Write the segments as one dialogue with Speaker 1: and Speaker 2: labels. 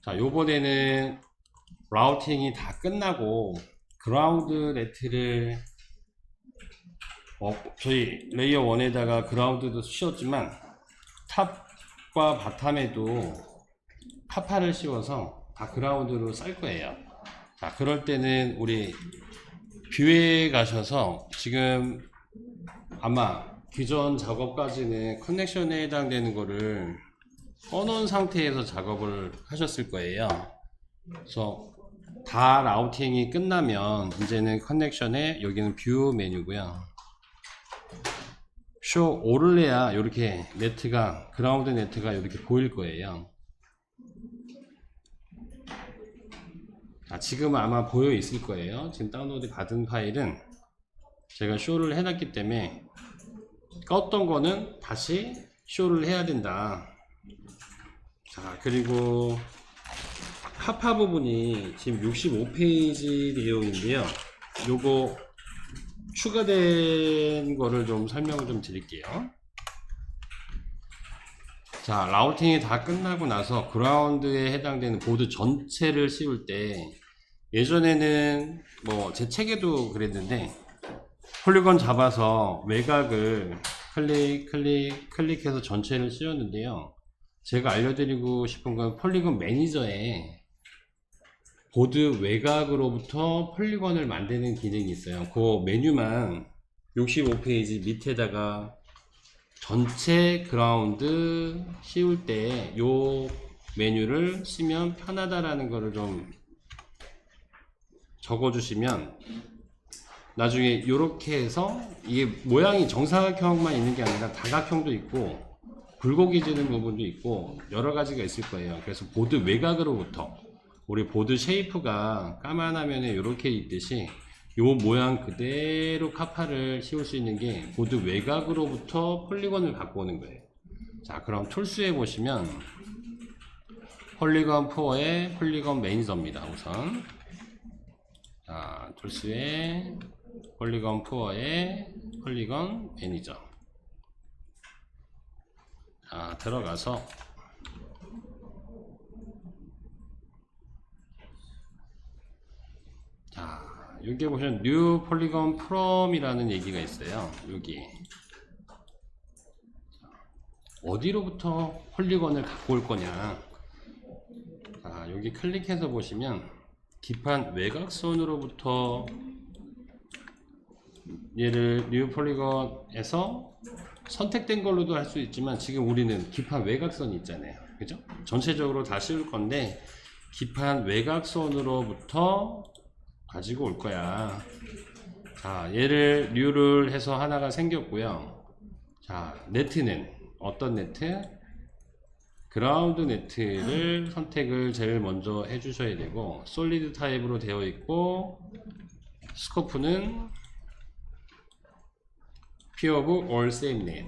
Speaker 1: 자, 요번에는 라우팅이 다 끝나고 그라운드 네트를 저희 레이어 1에다가 그라운드도 씌웠지만 탑과 바텀에도 카파를 씌워서 다 그라운드로 쌀 거예요. 자, 그럴 때는 우리 뷰에 가셔서 지금 아마 기존 작업까지는 커넥션에 해당되는 거를 꺼놓은 상태에서 작업을 하셨을 거예요. 그래서 다 라우팅이 끝나면 이제는 커넥션에 여기는 뷰 메뉴고요. 쇼 오를래야 이렇게 네트가 그라운드 네트가 이렇게 보일 거예요. 지금은 아마 보여 있을 거예요. 지금 다운로드 받은 파일은 제가 쇼를 해놨기 때문에 껐던 거는 다시 쇼를 해야 된다. 자, 그리고 카파 부분이 지금 65페이지 내용인데요. 요거 추가된 거를 좀 설명을 좀 드릴게요. 자, 라우팅이 다 끝나고 나서 그라운드에 해당되는 보드 전체를 씌울 때 예전에는 뭐 제 책에도 그랬는데 폴리건 잡아서 외곽을 클릭해서 전체를 씌웠는데요. 제가 알려드리고 싶은 건 폴리건 매니저에 보드 외곽으로부터 폴리건을 만드는 기능이 있어요. 그 메뉴만 65페이지 밑에다가 전체 그라운드 씌울 때 요 메뉴를 쓰면 편하다라는 거를 좀 적어 주시면 나중에 이렇게 해서 이게 모양이 정사각형만 있는 게 아니라 다각형도 있고 굴곡이지는 부분도 있고 여러 가지가 있을 거예요. 그래서 보드 외곽으로부터 우리 보드 쉐이프가 까만 화면에 이렇게 있듯이 요 모양 그대로 카파를 씌울 수 있는 게 보드 외곽으로부터 폴리건을 갖고 오는 거예요. 자, 그럼 툴스에 보시면 폴리건 4의 폴리건 매니저입니다. 우선 자, 툴스에 폴리건 4의 폴리건 매니저. 자, 들어가서 자, 여기 보시면 뉴 폴리건 프롬이라는 얘기가 있어요. 여기 어디로부터 폴리건을 갖고 올 거냐. 자, 여기 클릭해서 보시면 기판 외곽선으로부터 얘를 뉴 폴리건에서 선택된 걸로도 할 수 있지만 지금 우리는 기판 외곽선이 있잖아요. 그죠? 전체적으로 다 씌울 건데 기판 외곽선으로부터 가지고 올 거야. 자, 얘를 뉴를 해서 하나가 생겼고요. 자, 네트는 어떤 네트? 그라운드 네트를 선택을 제일 먼저 해 주셔야 되고 솔리드 타입으로 되어 있고 스코프는 퓨어브 올 세임 넷.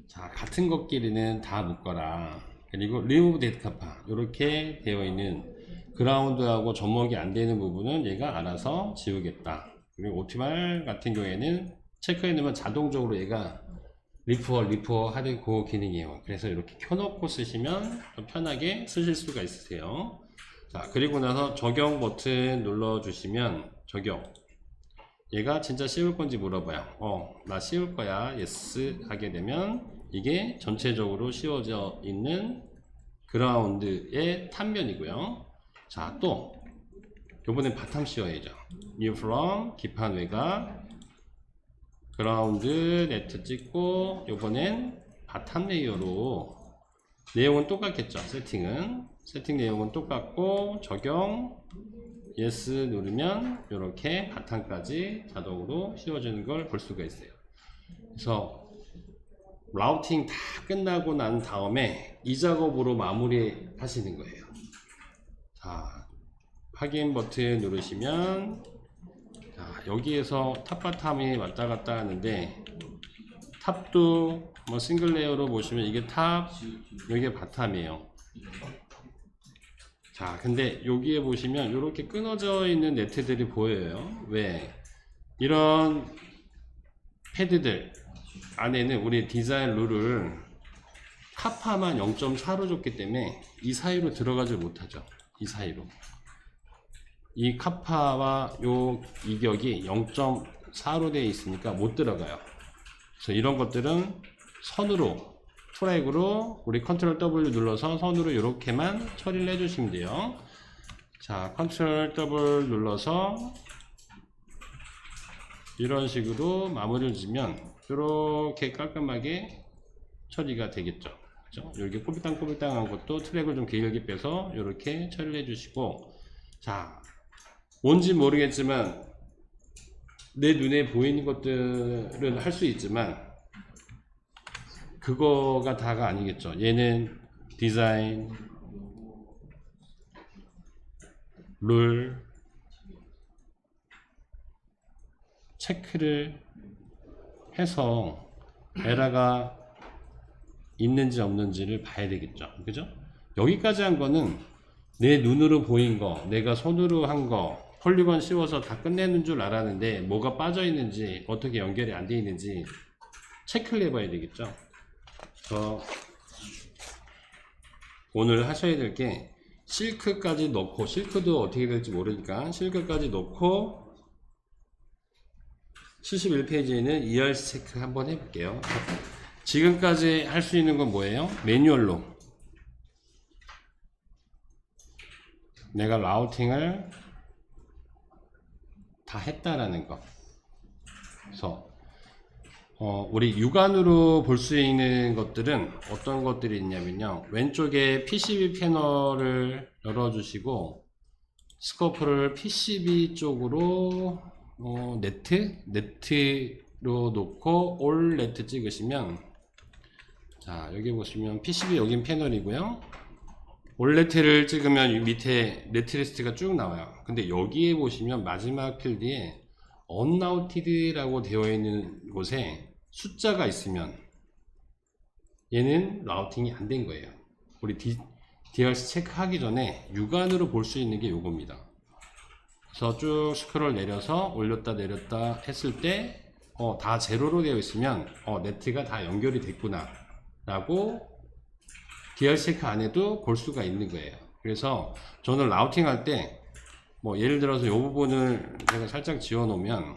Speaker 1: 자, 같은 것끼리는 다 묶어라. 그리고 리무브 데드 카파 이렇게 되어 있는 그라운드하고 접목이 안 되는 부분은 얘가 알아서 지우겠다. 그리고 오티말 같은 경우에는 체크해 놓으면 자동적으로 얘가 리프어 하는 그 기능이에요. 그래서 이렇게 켜놓고 쓰시면 좀 편하게 쓰실 수가 있으세요. 자, 그리고 나서 적용 버튼 눌러 주시면 적용. 얘가 진짜 씌울 건지 물어봐요. 나 씌울 거야. 예스 하게 되면 이게 전체적으로 씌워져 있는 그라운드의 탑면이고요. 자, 또 요번엔 바탕 씌워야죠. New from 기판 외곽 그라운드 네트 찍고 요번엔 바탕 레이어로 내용은 똑같겠죠. 세팅 내용은 똑같고 적용 예스 누르면 이렇게 바탕까지 자동으로 씌워주는 걸 볼 수가 있어요. 그래서 라우팅 다 끝나고 난 다음에 이 작업으로 마무리 하시는 거예요. 자, 확인 버튼 누르시면 자, 여기에서 탑바텀이 왔다 갔다 하는데 탑도 뭐 싱글 레이어로 보시면 이게 탑, 여기가 바텀이에요. 자, 근데 여기에 보시면 이렇게 끊어져 있는 네트들이 보여요. 왜? 이런 패드들 안에는 우리 디자인 룰을 카파만 0.4로 줬기 때문에 이 사이로 들어가질 못하죠. 이 사이로. 이 카파와 요 이격이 0.4로 되어 있으니까 못 들어가요. 그래서 이런 것들은 선으로, 트랙으로 우리 컨트롤 W 눌러서 선으로 이렇게만 처리를 해주시면 돼요. 자, 컨트롤 W 눌러서 이런 식으로 마무리를 지면 이렇게 깔끔하게 처리가 되겠죠. 그죠? 이렇게 꼬불땅꼬불땅한 것도 트랙을 좀 길게 빼서 이렇게 처리를 해주시고, 자, 뭔지 모르겠지만 내 눈에 보이는 것들은 할 수 있지만 그거가 다가 아니겠죠. 얘는 디자인, 룰, 체크를 해서 에러가 있는지 없는지를 봐야 되겠죠. 그죠? 여기까지 한 거는 내 눈으로 보인 거, 내가 손으로 한 거, 폴리건 씌워서 다 끝내는 줄 알았는데 뭐가 빠져 있는지, 어떻게 연결이 안 돼 있는지 체크를 해봐야 되겠죠. 그래서 오늘 하셔야 될 게 실크까지 넣고, 실크도 어떻게 될지 모르니까 실크까지 넣고 71페이지에는 ERC 체크 한번 해볼게요. 지금까지 할 수 있는 건 뭐예요? 매뉴얼로 내가 라우팅을 다 했다라는 거. 그래서 우리 육안으로 볼 수 있는 것들은 어떤 것들이 있냐면요, 왼쪽에 PCB 패널을 열어주시고 스코프를 PCB 쪽으로 네트로 놓고 올 네트 찍으시면, 자, 여기 보시면 PCB 여긴 패널이고요, 올 네트를 찍으면 밑에 네트 리스트가 쭉 나와요. 근데 여기에 보시면 마지막 필드에 unrouted라고 되어 있는 곳에 숫자가 있으면 얘는 라우팅이 안 된 거예요. 우리 DRC 체크하기 전에 육안으로 볼 수 있는 게 요겁니다. 그래서 쭉 스크롤 내려서 올렸다 내렸다 했을 때 다 제로로 되어 있으면 네트가 다 연결이 됐구나 라고 DRC 체크 안 해도 볼 수가 있는 거예요. 그래서 저는 라우팅 할 때 뭐 예를 들어서 이 부분을 제가 살짝 지워 놓으면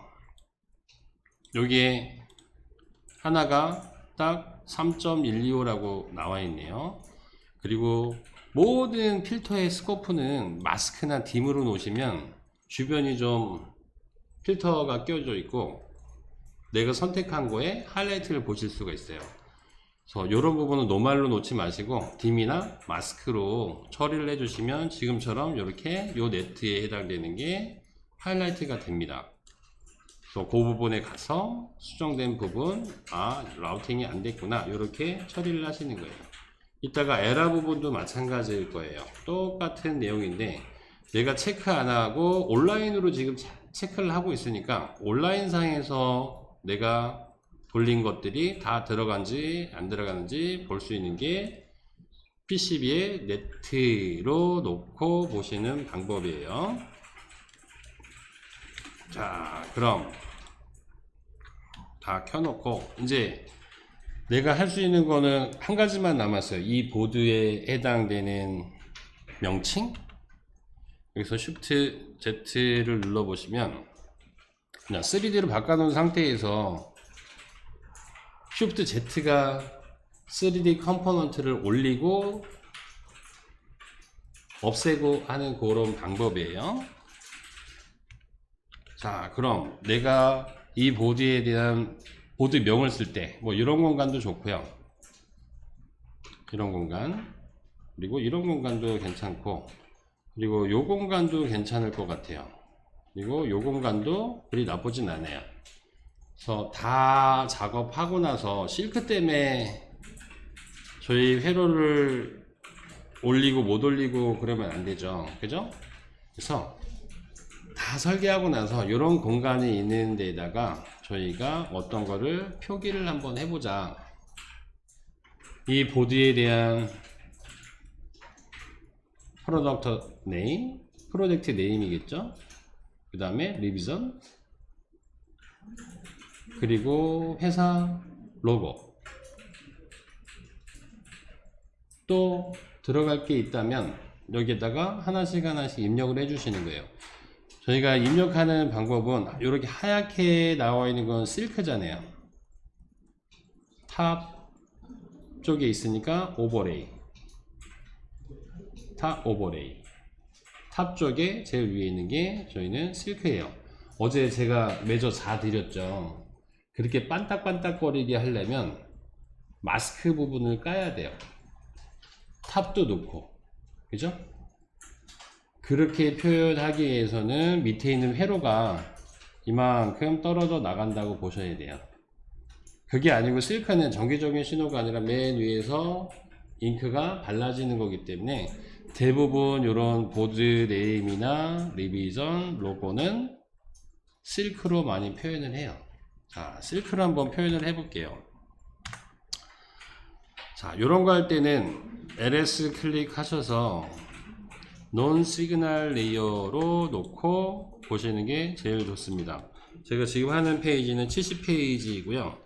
Speaker 1: 여기에 하나가 딱 3.125라고 나와 있네요. 그리고 모든 필터의 스코프는 마스크나 딤으로 놓으시면 주변이 좀 필터가 껴져 있고 내가 선택한 거에 하이라이트를 보실 수가 있어요. 그래서 이런 부분은 노말로 놓지 마시고 딤이나 마스크로 처리를 해주시면 지금처럼 이렇게 요 네트에 해당되는 게 하이라이트가 됩니다. 그래서 그 부분에 가서 수정된 부분, 라우팅이 안 됐구나, 이렇게 처리를 하시는 거예요. 이따가 에러 부분도 마찬가지일 거예요. 똑같은 내용인데 내가 체크 안 하고 온라인으로 지금 체크를 하고 있으니까 온라인 상에서 내가 돌린 것들이 다 들어간지 안 들어가는지 볼 수 있는 게 PCB에 네트로 놓고 보시는 방법이에요. 자, 그럼 다 켜놓고 이제 내가 할 수 있는 거는 한 가지만 남았어요. 이 보드에 해당되는 명칭, 여기서 Shift Z를 눌러 보시면 그냥 3D로 바꿔놓은 상태에서 Shift Z가 3D 컴포넌트를 올리고 없애고 하는 그런 방법이에요. 자, 그럼 내가 이 보드에 대한 보드명을 쓸 때 뭐 이런 공간도 좋고요, 이런 공간, 그리고 이런 공간도 괜찮고, 그리고 요 공간도 괜찮을 것 같아요. 그리고 요 공간도 그리 나쁘진 않아요. 그래서 다 작업하고 나서 실크 때문에 저희 회로를 올리고 못 올리고 그러면 안 되죠. 그죠? 그래서 다 설계하고 나서 이런 공간이 있는 데다가 저희가 어떤 거를 표기를 한번 해보자. 이 보드에 대한 프로덕트 네임, 프로젝트 네임이겠죠. 그 다음에 리비전, 그리고 회사 로고, 또 들어갈 게 있다면 여기에다가 하나씩 하나씩 입력을 해 주시는 거예요. 저희가 입력하는 방법은 이렇게 하얗게 나와 있는 건 실크잖아요. 탑 쪽에 있으니까 오버레이, 탑 오버레이. 탑 쪽에 제일 위에 있는 게 저희는 실크예요. 어제 제가 매저 4 드렸죠. 그렇게 반딱반딱거리게 하려면 마스크 부분을 까야 돼요. 탑도 넣고, 그죠? 그렇게 표현하기 위해서는 밑에 있는 회로가 이만큼 떨어져 나간다고 보셔야 돼요. 그게 아니고 실크는 정기적인 신호가 아니라 맨 위에서 잉크가 발라지는 거기 때문에 대부분 이런 보드 네임이나 리비전 로고는 실크로 많이 표현을 해요. 자, 실크로 한번 표현을 해 볼게요. 자, 요런 거 할 때는 ls 클릭하셔서 논 시그널 레이어로 놓고 보시는 게 제일 좋습니다. 제가 지금 하는 페이지는 70페이지이고요.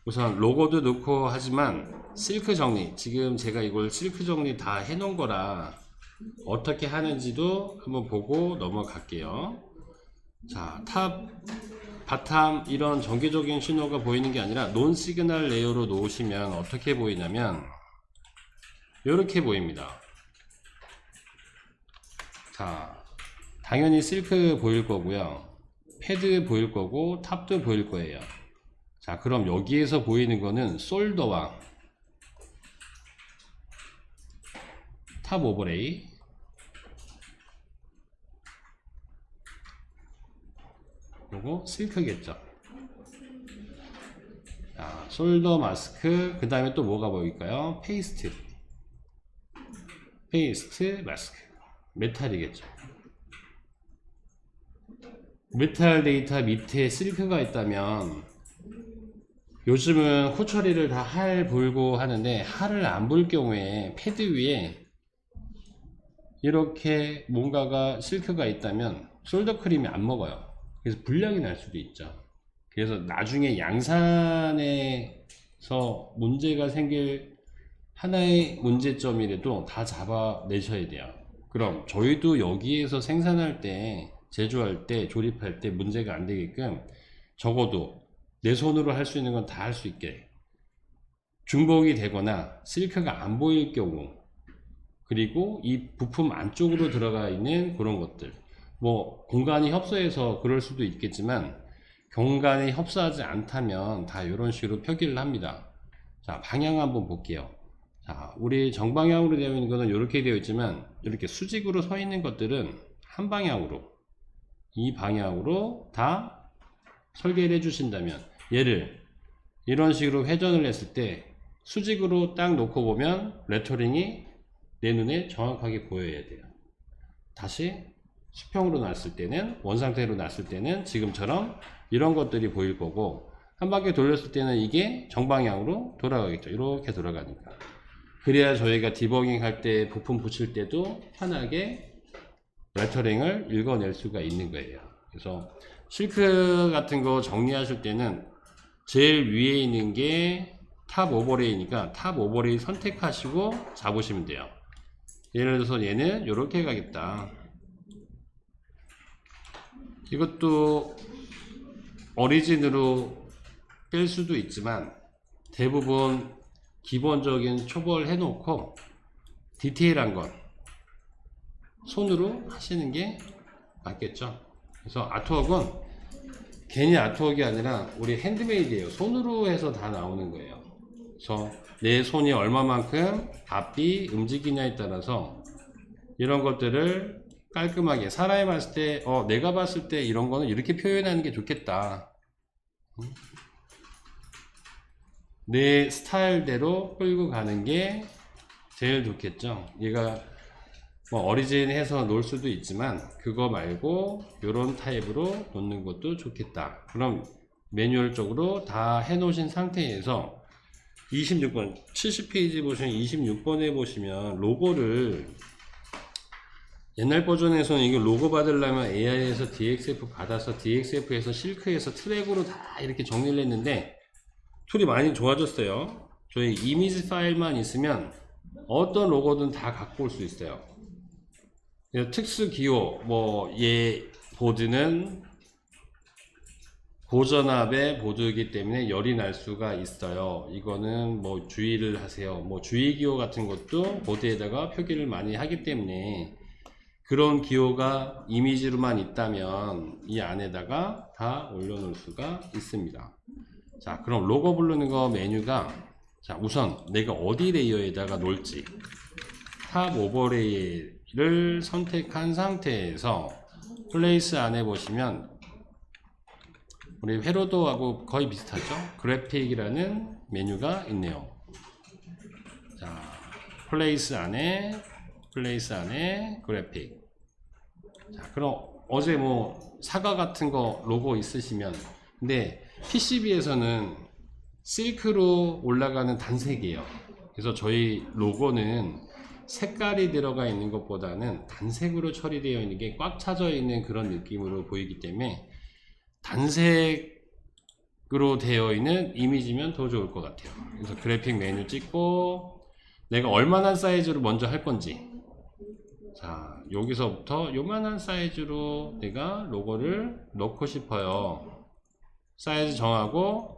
Speaker 1: 우선 로고도 넣고 하지만 실크 정리, 지금 제가 이걸 실크 정리 다 해 놓은 거라 어떻게 하는지도 한번 보고 넘어갈게요. 자, 탑, 바텀 이런 정기적인 신호가 보이는 게 아니라 논 시그널 레이어로 놓으시면 어떻게 보이냐면 이렇게 보입니다. 자, 당연히 실크 보일 거고요. 패드 보일 거고 탑도 보일 거예요. 자, 그럼 여기에서 보이는 거는 솔더와 탑 오버레이, 그리고 실크겠죠. 자, 솔더 마스크, 그 다음에 또 뭐가 보일까요? 페이스트, 페이스트 마스크, 메탈이겠죠. 메탈 데이터 밑에 실크가 있다면 요즘은 후처리를 다 할 불고 하는데 할을 안 불 경우에 패드 위에 이렇게 뭔가가 실크가 있다면 솔더 크림이 안 먹어요. 그래서 불량이 날 수도 있죠. 그래서 나중에 양산에서 문제가 생길 하나의 문제점이라도 다 잡아내셔야 돼요. 그럼 저희도 여기에서 생산할 때, 제조할 때, 조립할 때 문제가 안 되게끔 적어도 내 손으로 할 수 있는 건 다 할 수 있게 중복이 되거나 실크가 안 보일 경우, 그리고 이 부품 안쪽으로 들어가 있는 그런 것들, 뭐 공간이 협소해서 그럴 수도 있겠지만 공간이 협소하지 않다면 다 이런 식으로 표기를 합니다. 자, 방향 한번 볼게요. 자, 우리 정방향으로 되어 있는 거는 이렇게 되어 있지만 이렇게 수직으로 서 있는 것들은 한 방향으로, 이 방향으로 다 설계를 해 주신다면, 얘를 이런 식으로 회전을 했을 때 수직으로 딱 놓고 보면 레터링이 내 눈에 정확하게 보여야 돼요. 다시 수평으로 놨을 때는, 원상태로 놨을 때는 지금처럼 이런 것들이 보일 거고, 한 바퀴 돌렸을 때는 이게 정방향으로 돌아가겠죠. 이렇게 돌아가니까. 그래야 저희가 디버깅 할 때, 부품 붙일 때도 편하게 레터링을 읽어낼 수가 있는 거예요. 그래서 실크 같은 거 정리하실 때는 제일 위에 있는 게 탑 오버레이니까 탑 오버레이 선택하시고 잡으시면 돼요. 예를 들어서 얘는 이렇게 가겠다. 이것도 어리진으로 뺄 수도 있지만 대부분 기본적인 초벌 해놓고 디테일한 건 손으로 하시는 게 맞겠죠. 그래서 아트웍은 괜히 아트웍이 아니라 우리 핸드메이드예요. 손으로 해서 다 나오는 거예요. 그래서 내 손이 얼마만큼 앞뒤 움직이냐에 따라서 이런 것들을 깔끔하게 사람이 봤을 때 내가 봤을 때 이런 거는 이렇게 표현하는 게 좋겠다. 내 스타일대로 끌고 가는 게 제일 좋겠죠. 얘가 뭐 어리진 해서 놓을 수도 있지만 그거 말고 이런 타입으로 놓는 것도 좋겠다. 그럼 매뉴얼 쪽으로 다 해 놓으신 상태에서 26번 70페이지 보시면 26번에 보시면 로고를, 옛날 버전에서는 이거 로고 받으려면 AI에서 DXF 받아서 DXF에서 실크에서 트랙으로 다 이렇게 정리를 했는데 툴이 많이 좋아졌어요. 저희 이미지 파일만 있으면 어떤 로고든 다 갖고 올 수 있어요. 특수 기호, 뭐, 얘 보드는 고전압의 보드이기 때문에 열이 날 수가 있어요. 이거는 뭐 주의를 하세요. 뭐 주의 기호 같은 것도 보드에다가 표기를 많이 하기 때문에 그런 기호가 이미지로만 있다면 이 안에다가 다 올려놓을 수가 있습니다. 자, 그럼 로고 부르는 거 메뉴가, 자, 우선 내가 어디 레이어에다가 놓을지 탑 오버레이를 선택한 상태에서 플레이스 안에 보시면 우리 회로도하고 거의 비슷하죠? 그래픽이라는 메뉴가 있네요. 자, 플레이스 안에 그래픽. 자, 그럼 어제 뭐 사과 같은 거 로고 있으시면, 근데 PCB에서는 실크로 올라가는 단색이에요. 그래서 저희 로고는 색깔이 들어가 있는 것보다는 단색으로 처리되어 있는 게 꽉 차져 있는 그런 느낌으로 보이기 때문에 단색으로 되어 있는 이미지면 더 좋을 것 같아요. 그래서 그래픽 메뉴 찍고 내가 얼마나 사이즈로 먼저 할 건지, 자, 여기서부터 요만한 사이즈로 내가 로고를 넣고 싶어요. 사이즈 정하고,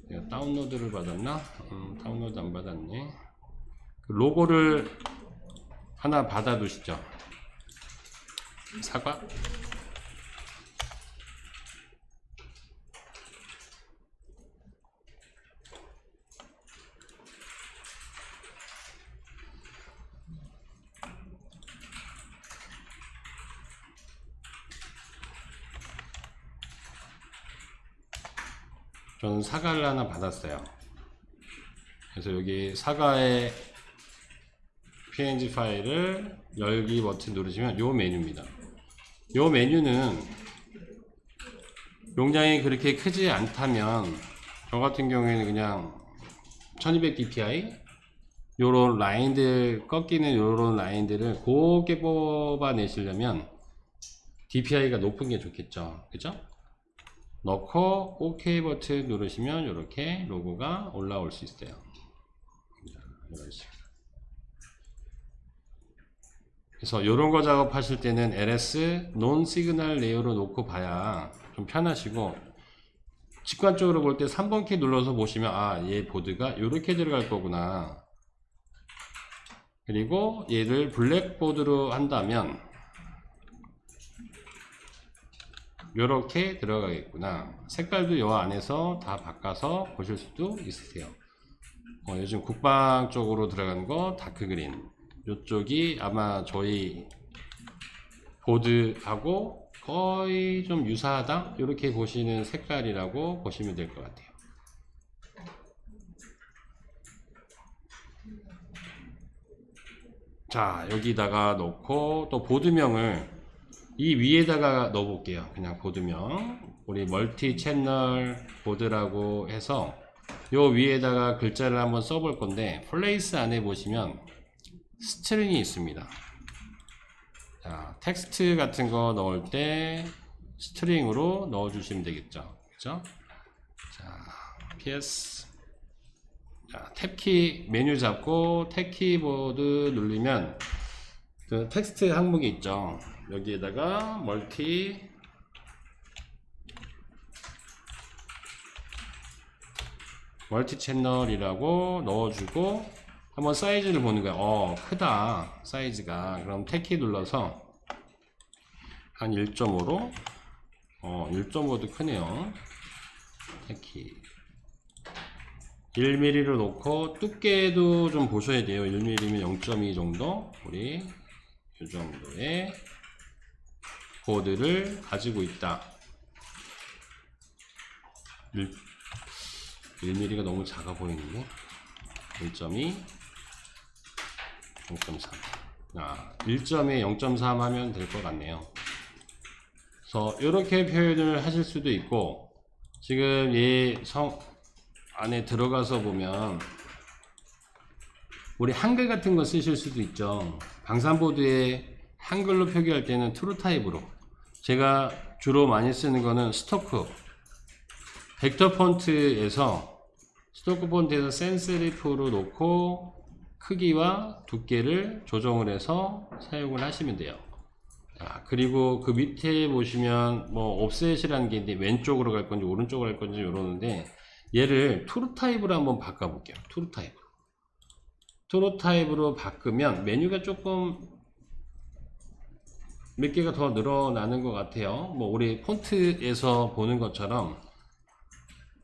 Speaker 1: 내가 다운로드를 받았나? 다운로드 안 받았네. 그 로고를 하나 받아 두시죠. 사과. 저는 사과를 하나 받았어요. 그래서 여기 사과의 png 파일을 열기 버튼 누르시면 요 메뉴입니다. 요 메뉴는 용량이 그렇게 크지 않다면 저 같은 경우에는 그냥 1200dpi 요런 라인들, 꺾이는 요런 라인들을 곱게 뽑아내시려면 DPI가 높은 게 좋겠죠. 그죠? 넣고 OK 버튼 누르시면 이렇게 로고가 올라올 수 있어요. 이런 식으로. 그래서 이런 거 작업하실 때는 LS 논 시그널 레이어로 놓고 봐야 좀 편하시고, 직관적으로 볼 때 3번 키 눌러서 보시면 아, 얘 보드가 이렇게 들어갈 거구나. 그리고 얘를 블랙보드로 한다면 이렇게 들어가겠구나. 색깔도 요 안에서 다 바꿔서 보실 수도 있으세요. 요즘 국방 쪽으로 들어간 거 다크그린, 이쪽이 아마 저희 보드하고 거의 좀 유사하다, 이렇게 보시는 색깔이라고 보시면 될 것 같아요. 자, 여기다가 넣고 또 보드명을 이 위에다가 넣어 볼게요. 그냥 보드명, 우리 멀티 채널 보드라고 해서 요 위에다가 글자를 한번 써볼 건데, 플레이스 안에 보시면 스트링이 있습니다. 자, 텍스트 같은 거 넣을 때 스트링으로 넣어 주시면 되겠죠. 그죠? 자, PS. 자, 탭키 메뉴 잡고 탭 키보드 누르면 그 텍스트 항목이 있죠. 여기에다가 멀티 채널이라고 넣어주고 한번 사이즈를 보는 거예요. 크다 사이즈가. 그럼 탭키 눌러서 한 1.5로 1.5도 크네요. 탭키 1mm로 놓고 두께도 좀 보셔야 돼요. 1mm면 0.2 정도, 우리 이 정도의 보드를 가지고 있다. 1mm가 너무 작아 보이는데 1.2 0.3 1점에 0.3 하면 될 것 같네요. 그래서 이렇게 표현을 하실 수도 있고, 지금 얘 안에 들어가서 보면 우리 한글 같은 거 쓰실 수도 있죠. 방산보드에 한글로 표기할 때는 트루 타입으로, 제가 주로 많이 쓰는 거는 스토크 벡터 폰트에서 센스리프로 놓고 크기와 두께를 조정을 해서 사용을 하시면 돼요. 자, 그리고 그 밑에 보시면 뭐 옵셋이라는 게 있는데 왼쪽으로 갈 건지 오른쪽으로 갈 건지 이러는데 얘를 투르 타입으로 한번 바꿔 볼게요. 투르 타입으로. 투르 타입으로 바꾸면 메뉴가 조금 몇 개가 더 늘어나는 것 같아요. 뭐 우리 폰트에서 보는 것처럼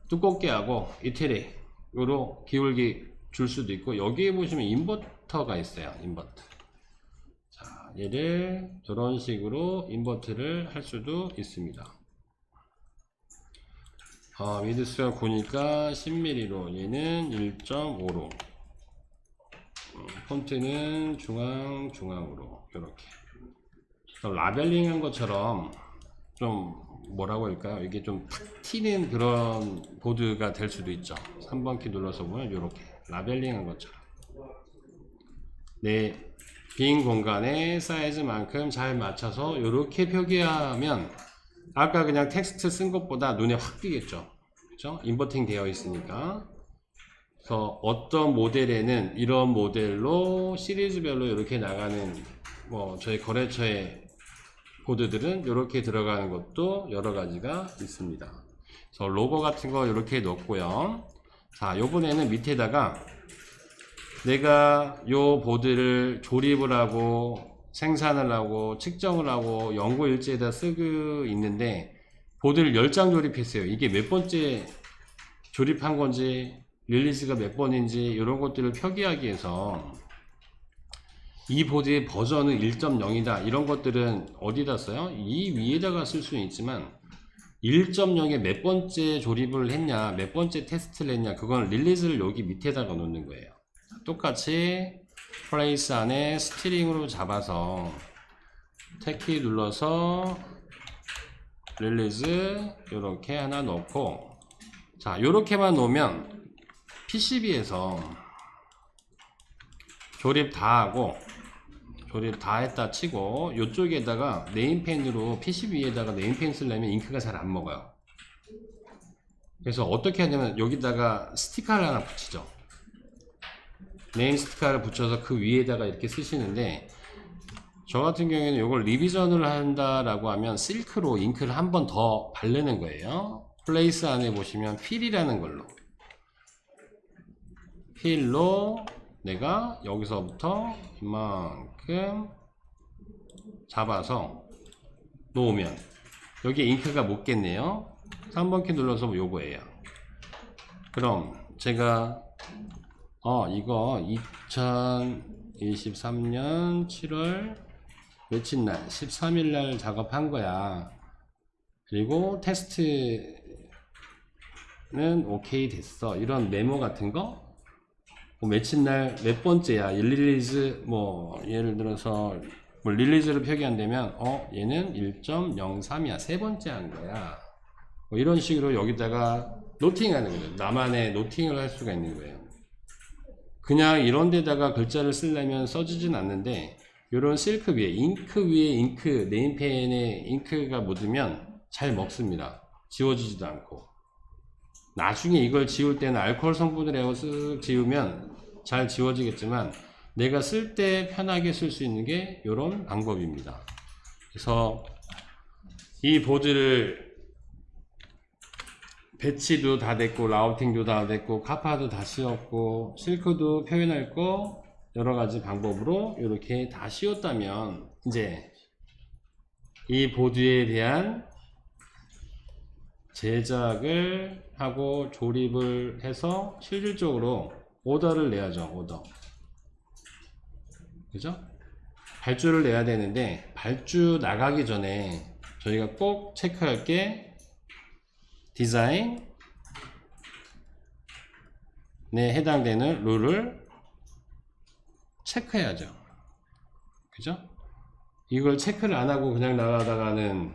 Speaker 1: 두껍게 하고 이태리로 기울기 줄 수도 있고, 여기에 보시면 인버터가 있어요. 인버터. 자, 얘를 이런 식으로 인버트를 할 수도 있습니다. 미드수가 9니까 10mm로, 얘는 1.5로, 폰트는 중앙으로 이렇게 라벨링 한 것처럼 좀 뭐라고 할까요? 이게 좀 탁 튀는 그런 보드가 될 수도 있죠. 3번 키 눌러서 보면 이렇게 라벨링 한 것처럼 내 빈 공간의 사이즈만큼 잘 맞춰서 이렇게 표기하면 아까 그냥 텍스트 쓴 것보다 눈에 확 띄겠죠. 그죠? 인버팅 되어 있으니까. 그래서 어떤 모델에는 이런 모델로 시리즈별로 이렇게 나가는, 뭐 저희 거래처의 보드들은 이렇게 들어가는 것도 여러 가지가 있습니다. 그래서 로고 같은 거 이렇게 넣고요. 자, 요번에는 밑에다가 내가 요 보드를 조립을 하고 생산을 하고 측정을 하고 연구 일지에다 쓰고 있는데 보드를 10장 조립했어요. 이게 몇 번째 조립한 건지 릴리즈가 몇 번인지 이런 것들을 표기하기 위해서 이 보드의 버전은 1.0이다 이런 것들은 어디다 써요? 이 위에다가 쓸 수는 있지만 1.0에 몇 번째 조립을 했냐, 몇 번째 테스트를 했냐, 그건 릴리즈를 여기 밑에다가 놓는 거예요. 똑같이 플레이스 안에 스트링으로 잡아서 탭키 눌러서 릴리즈 이렇게 하나 넣고, 자, 요렇게만 놓으면 PCB에서 조립 다 하고, 조립 다 했다 치고 이쪽에다가 네임펜으로 PCB 위에다가 네임펜 쓰려면 잉크가 잘 안 먹어요. 그래서 어떻게 하냐면 여기다가 스티커를 하나 붙이죠. 네임 스티커를 붙여서 그 위에다가 이렇게 쓰시는데, 저 같은 경우에는 이걸 리비전을 한다라고 하면 실크로 잉크를 한 번 더 바르는 거예요. 플레이스 안에 보시면 필이라는 걸로, 필로 내가 여기서부터 이만큼 잡아서 놓으면 여기에 잉크가 묻겠네요. 3번 키 눌러서 요거예요. 그럼 제가 이거 2023년 7월 며칠 날 13일 날 작업한 거야. 그리고 테스트는 오케이 됐어. 이런 메모 같은 거, 뭐 며칠 날 몇 번째야, 릴리즈, 뭐 예를 들어서 뭐 릴리즈를 표기한다면 얘는 1.03이야, 세 번째 한 거야, 뭐 이런 식으로 여기다가 노팅하는 거죠. 나만의 노팅을 할 수가 있는 거예요. 그냥 이런 데다가 글자를 쓰려면 써지진 않는데, 이런 실크 위에, 잉크 위에 잉크, 네임펜에 잉크가 묻으면 잘 먹습니다. 지워지지도 않고. 나중에 이걸 지울 때는 알코올 성분을 해서 쓱 지우면 잘 지워지겠지만, 내가 쓸 때 편하게 쓸 수 있는 게 이런 방법입니다. 그래서 이 보드를 배치도 다 됐고, 라우팅도 다 됐고, 카파도 다 씌웠고, 실크도 표현할 거 여러가지 방법으로 이렇게 다 씌웠다면, 이제 이 보드에 대한 제작을 하고 조립을 해서 실질적으로 오더를 내야죠. 오더. 그죠? 발주를 내야 되는데, 발주 나가기 전에 저희가 꼭 체크할 게 디자인에 해당되는 룰을 체크해야죠. 그죠? 이걸 체크를 안 하고 그냥 나가다가는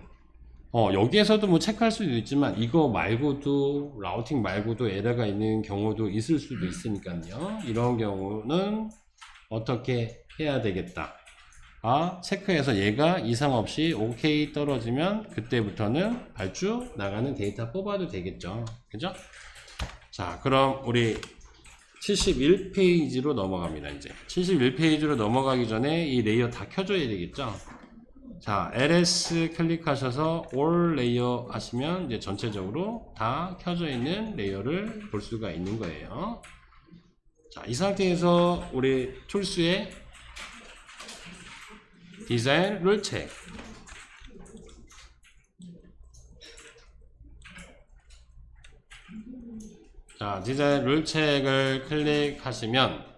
Speaker 1: 여기에서도 뭐 체크할 수도 있지만, 이거 말고도, 라우팅 말고도 에러가 있는 경우도 있을 수도 있으니까요. 이런 경우는 어떻게 해야 되겠다. 체크해서 얘가 이상 없이 오케이 떨어지면 그때부터는 발주 나가는 데이터 뽑아도 되겠죠. 그죠? 자, 그럼 우리 71페이지로 넘어갑니다. 이제 71페이지로 넘어가기 전에 이 레이어 다 켜줘야 되겠죠. 자, ls 클릭하셔서 all 레이어 하시면 이제 전체적으로 다 켜져 있는 레이어를 볼 수가 있는 거예요. 자, 이 상태에서 우리 툴스의 디자인 룰 체크. 자, 디자인 룰 체크를 클릭하시면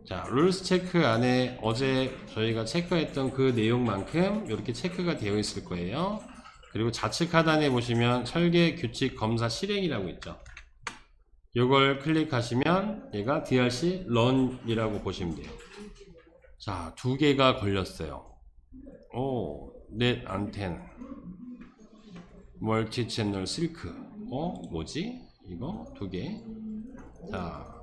Speaker 1: 자, 룰스 체크 안에 어제 저희가 체크했던 그 내용만큼 이렇게 체크가 되어 있을 거예요. 그리고 좌측 하단에 보시면 설계 규칙 검사 실행이라고 있죠. 이걸 클릭하시면 얘가 DRC run이라고 보시면 돼요. 자, 두 개가 걸렸어요. 오, 넷 안텐 멀티 채널 실크. 뭐지? 이거 두 개. 자,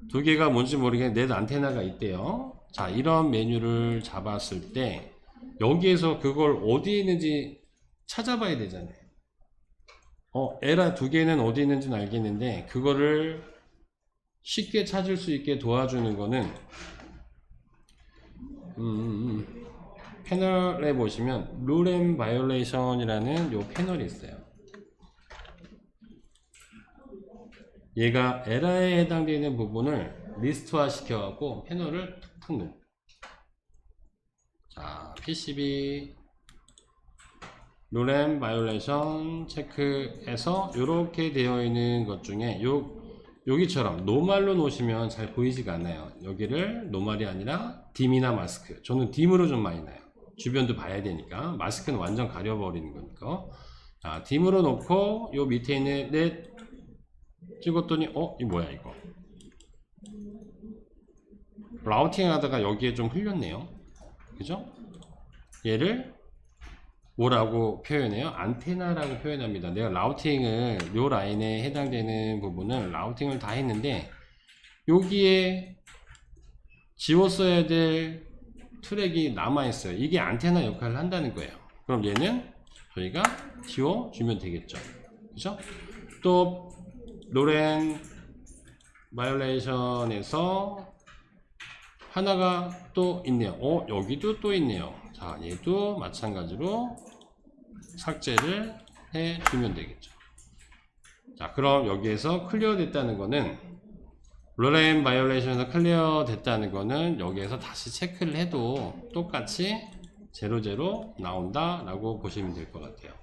Speaker 1: 두 개가 뭔지 모르겠는데 넷 안테나가 있대요. 자, 이런 메뉴를 잡았을 때 여기에서 그걸 어디에 있는지 찾아봐야 되잖아요. 에라 두 개는 어디 있는지는 알겠는데 그거를 쉽게 찾을 수 있게 도와주는 거는 패널에 보시면 룰 앤 바이올레이션이라는 요 패널이 있어요. 얘가 에라에 해당되는 부분을 리스트화 시켜갖고 패널을 탁탁 놓은. 자, PCB 룰 앤 바이올레이션 체크해서 이렇게 되어 있는 것 중에 여기처럼 노말로 놓으시면 잘 보이지가 않아요. 여기를 노말이 아니라 딤이나 마스크. 저는 딤으로 좀 많이 나요. 주변도 봐야 되니까. 마스크는 완전 가려버리는 거니까. 자, 딤으로 놓고 요 밑에 있는 넷 찍었더니 이 뭐야 이거. 라우팅 하다가 여기에 좀 흘렸네요. 그죠? 얘를 뭐라고 표현해요? 안테나라고 표현합니다. 내가 라우팅을 요 라인에 해당되는 부분을 라우팅을 다 했는데 여기에 지웠어야 될 트랙이 남아있어요. 이게 안테나 역할을 한다는 거예요. 그럼 얘는 저희가 지워주면 되겠죠. 그죠? 또 룰 앤 바이올레이션에서 하나가 또 있네요. 여기도 또 있네요. 자, 얘도 마찬가지로 삭제를 해주면 되겠죠. 자, 그럼 여기에서 클리어 됐다는 거는 룰 앤 바이올레이션에서 클리어 됐다는 거는 여기에서 다시 체크를 해도 똑같이 00 나온다 라고 보시면 될 것 같아요.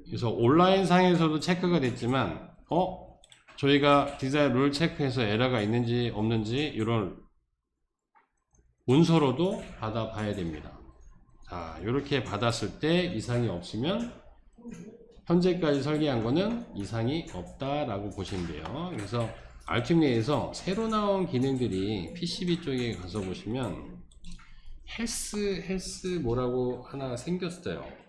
Speaker 1: 그래서 온라인 상에서도 체크가 됐지만 저희가 디자인 룰 체크해서 에러가 있는지 없는지 이런 문서로도 받아 봐야 됩니다. 자, 이렇게 받았을 때 이상이 없으면 현재까지 설계한 거는 이상이 없다 라고 보시면 돼요. 그래서 알팀 내에서 새로 나온 기능들이 PCB 쪽에 가서 보시면 헬스 뭐라고 하나 생겼어요.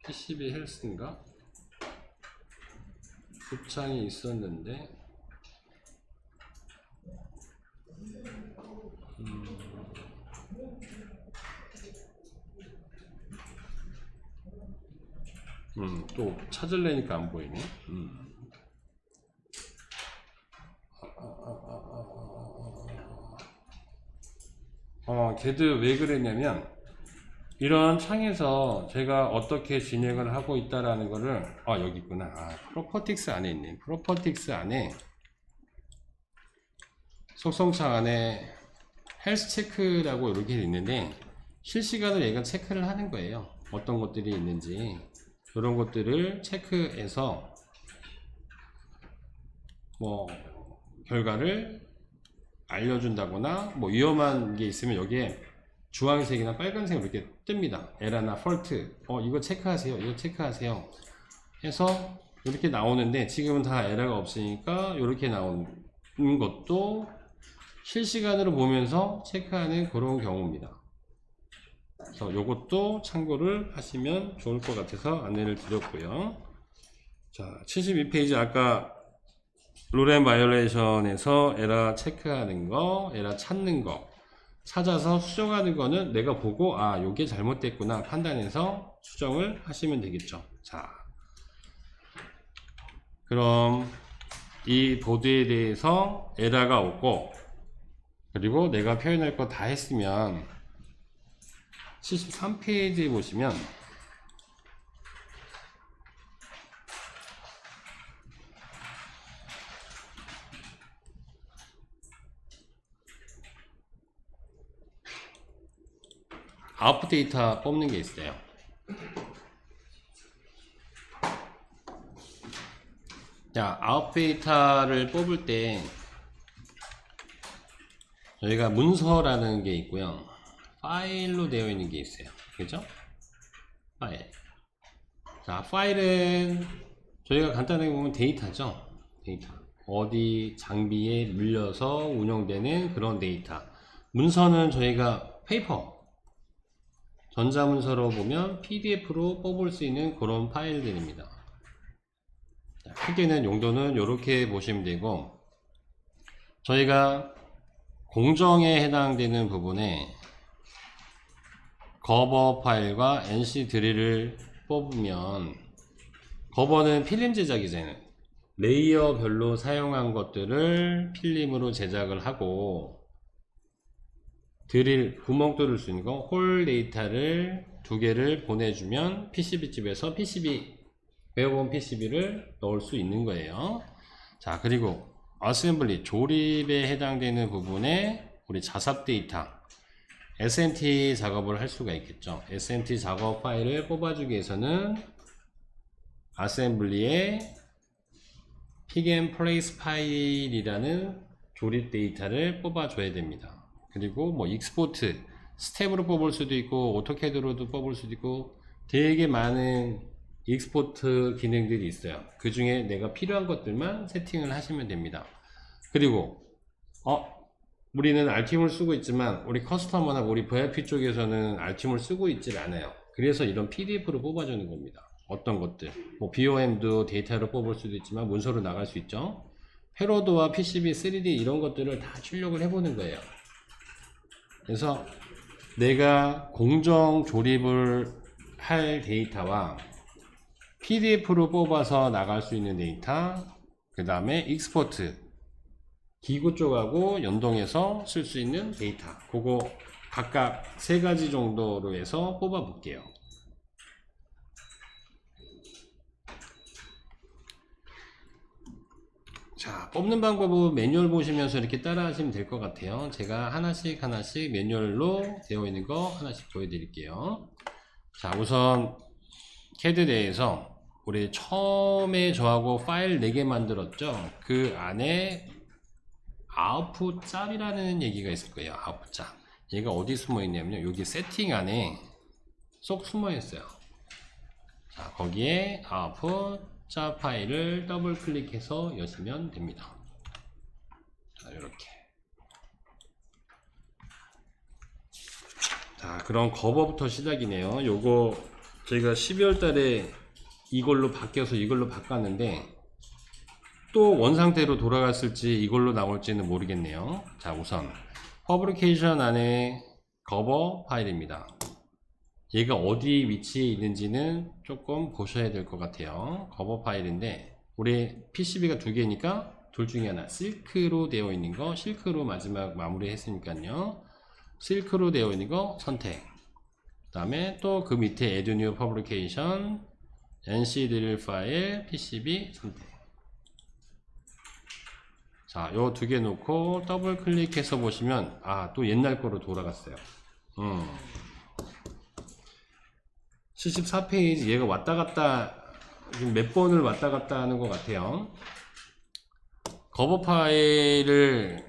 Speaker 1: PCB 헬스인가? 곱창이 있었는데 또 찾으려니까 안 보이네. 걔들 왜 그랬냐면 이런 창에서 제가 어떻게 진행을 하고 있다라는 거를 여기 있구나. 프로퍼틱스 안에 있네. 프로퍼틱스 안에 속성창 안에 헬스 체크라고 이렇게 있는데 실시간으로 얘가 체크를 하는 거예요. 어떤 것들이 있는지 이런 것들을 체크해서 뭐 결과를 알려준다거나 뭐 위험한 게 있으면 여기에 주황색이나 빨간색 이렇게 뜹니다. 에라나 펄트 이거 체크하세요, 이거 체크하세요 해서 이렇게 나오는데 지금은 다 에러가 없으니까 이렇게 나오는 것도 실시간으로 보면서 체크하는 그런 경우입니다. 그래서 이것도 참고를 하시면 좋을 것 같아서 안내를 드렸고요. 자, 72페이지 아까 룰 앤 바이올레이션에서 에러 체크하는 거, 에러 찾는 거, 찾아서 수정하는 거는 내가 보고 요게 잘못됐구나 판단해서 수정을 하시면 되겠죠. 자, 그럼 이 보드에 대해서 에러가 없고, 그리고 내가 표현할 거 다 했으면 73페이지에 보시면 아웃풋 데이터 뽑는 게 있어요. 자, 아웃풋 데이터를 뽑을 때 저희가 문서라는 게 있고요, 파일로 되어 있는 게 있어요. 그죠? 파일. 자, 파일은 저희가 간단하게 보면 데이터죠. 데이터. 어디 장비에 물려서 운영되는 그런 데이터. 문서는 저희가 페이퍼, 전자문서로 보면 PDF로 뽑을 수 있는 그런 파일들입니다. 자, 크기는, 용도는 이렇게 보시면 되고, 저희가 공정에 해당되는 부분에 거버 파일과 NC 드릴을 뽑으면, 거버는 필름 제작이잖아요. 레이어별로 사용한 것들을 필름으로 제작을 하고, 드릴, 구멍 뚫을 수 있는 거, 홀 데이터를 두 개를 보내주면 PCB집에서 배워본 PCB를 넣을 수 있는 거예요. 자, 그리고 어셈블리, 조립에 해당되는 부분에 우리 자삽 데이터, SMT 작업을 할 수가 있겠죠. SMT 작업 파일을 뽑아주기 위해서는 어셈블리에 픽 앤 플레이스 파일이라는 조립 데이터를 뽑아줘야 됩니다. 그리고 뭐 익스포트, 스텝으로 뽑을 수도 있고 오토캐드로도 뽑을 수도 있고 되게 많은 익스포트 기능들이 있어요. 그 중에 내가 필요한 것들만 세팅을 하시면 됩니다. 그리고 우리는 알팀을 쓰고 있지만 우리 커스터머나 우리 VIP 쪽에서는 알팀을 쓰고 있질 않아요. 그래서 이런 PDF로 뽑아주는 겁니다. 어떤 것들, 뭐 BOM도 데이터로 뽑을 수도 있지만 문서로 나갈 수 있죠. 패러드와 PCB, 3D 이런 것들을 다 출력을 해보는 거예요. 그래서 내가 공정 조립을 할 데이터와 PDF로 뽑아서 나갈 수 있는 데이터, 그 다음에 익스포트, 기구 쪽하고 연동해서 쓸 수 있는 데이터, 그거 각각 3가지 정도로 해서 뽑아 볼게요. 자, 뽑는 방법은 매뉴얼 보시면서 이렇게 따라 하시면 될 것 같아요. 제가 하나씩 매뉴얼로 되어 있는 거 하나씩 보여드릴게요. 자, 우선 CAD 내에서 우리 처음에 저하고 파일 4개 만들었죠. 그 안에 아웃풋 짭이라는 얘기가 있을 거예요. 아웃풋 짭. 얘가 어디 숨어 있냐면요, 여기 세팅 안에 쏙 숨어 있어요. 자, 거기에 아웃풋 짭 파일을 더블 클릭해서 여시면 됩니다. 자, 이렇게. 자, 그럼 거버부터 시작이네요. 요거 저희가 12월 달에 이걸로 바뀌어서 이걸로 바꿨는데 또 원상태로 돌아갔을지 이걸로 나올지는 모르겠네요. 자, 우선 퍼블리케이션 안에 거버 파일입니다. 얘가 어디 위치에 있는지는 조금 보셔야 될 것 같아요. 거버 파일인데 우리 PCB가 2개니까 둘 중에 하나, 실크로 되어 있는 거, 실크로 마지막 마무리 했으니까요, 실크로 되어 있는 거 선택. 그 다음에 또 그 밑에 Add New Publication, NC 드릴 파일, PCB 선택. 자, 요 2개 놓고 더블 클릭해서 보시면 또 옛날 거로 돌아갔어요. 74페이지, 얘가 왔다갔다 몇 번을 왔다갔다 하는 것 같아요. 거버 파일을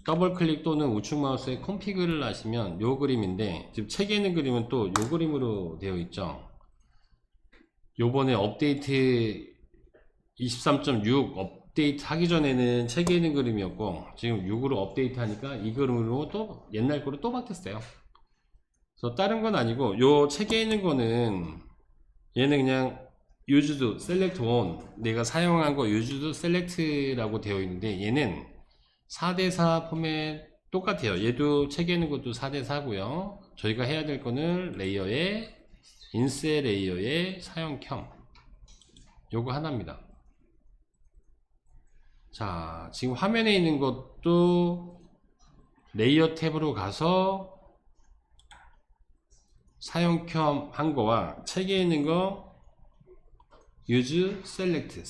Speaker 1: 더블 클릭 또는 우측 마우스에 컨피그를 하시면 요 그림인데, 지금 책에 있는 그림은 또 요 그림으로 되어 있죠. 요번에 업데이트 23.6 업데이트 하기 전에는 책에 있는 그림이었고, 지금 6으로 업데이트 하니까 이 그림으로 또 옛날 거로 또 바뀌었어요. 그래서 다른 건 아니고, 요 책에 있는 거는 얘는 그냥 used select on, 내가 사용한 거 used select라고 되어 있는데, 얘는 4대4 포맷 똑같아요. 얘도 책에 있는 것도 4대4고요. 저희가 해야 될 거는 레이어에 인셀 레이어의 사용겸 요거 하나입니다. 자, 지금 화면에 있는 것도 레이어 탭으로 가서 사용겸 한 거와 책에 있는 거 use, select,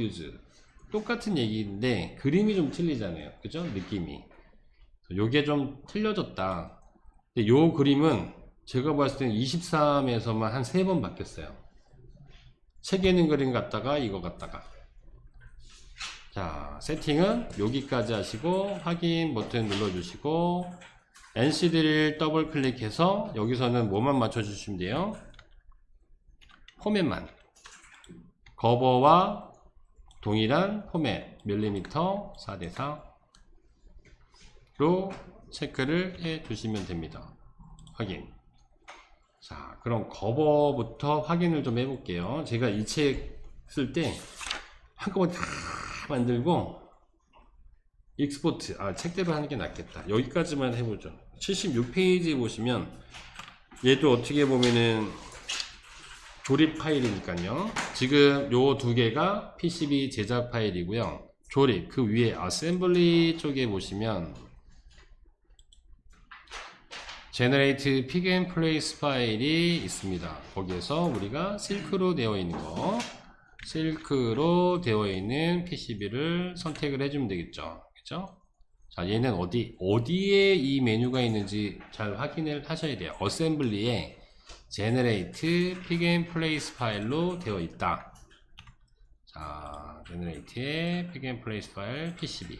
Speaker 1: use 똑같은 얘기인데 그림이 좀 틀리잖아요. 그죠? 느낌이. 요게 좀 틀려졌다. 근데 요 그림은 제가 봤을 때는 23에서만 한 3번 바뀌었어요. 책에 있는 그림 갖다가 이거 갖다가. 자, 세팅은 여기까지 하시고 확인 버튼 눌러주시고 NCD를 더블 클릭해서 여기서는 뭐만 맞춰주시면 돼요? 포맷만. 거버와 동일한 포맷 밀리미터 4:4로 체크를 해 주시면 됩니다. 확인. 자, 그럼 거버부터 확인을 좀 해볼게요. 제가 이 책 쓸 때 한꺼번에 다 만들고 익스포트, 책대로 하는 게 낫겠다. 여기까지만 해보죠. 76페이지 보시면 얘도 어떻게 보면은 조립 파일이니까요. 지금 요 두 개가 PCB 제작 파일이고요. 조립, 그 위에 어셈블리 쪽에 보시면 Generate Pick and Place 파일이 있습니다. 거기에서 우리가 실크로 되어 있는 거, 실크로 되어 있는 PCB를 선택을 해주면 되겠죠. 그죠? 자, 얘는 어디에 이 메뉴가 있는지 잘 확인을 하셔야 돼요. 어셈블리에 Generate Pick and Place 파일로 되어 있다. 자, Generate의 Pick and Place 파일 PCB.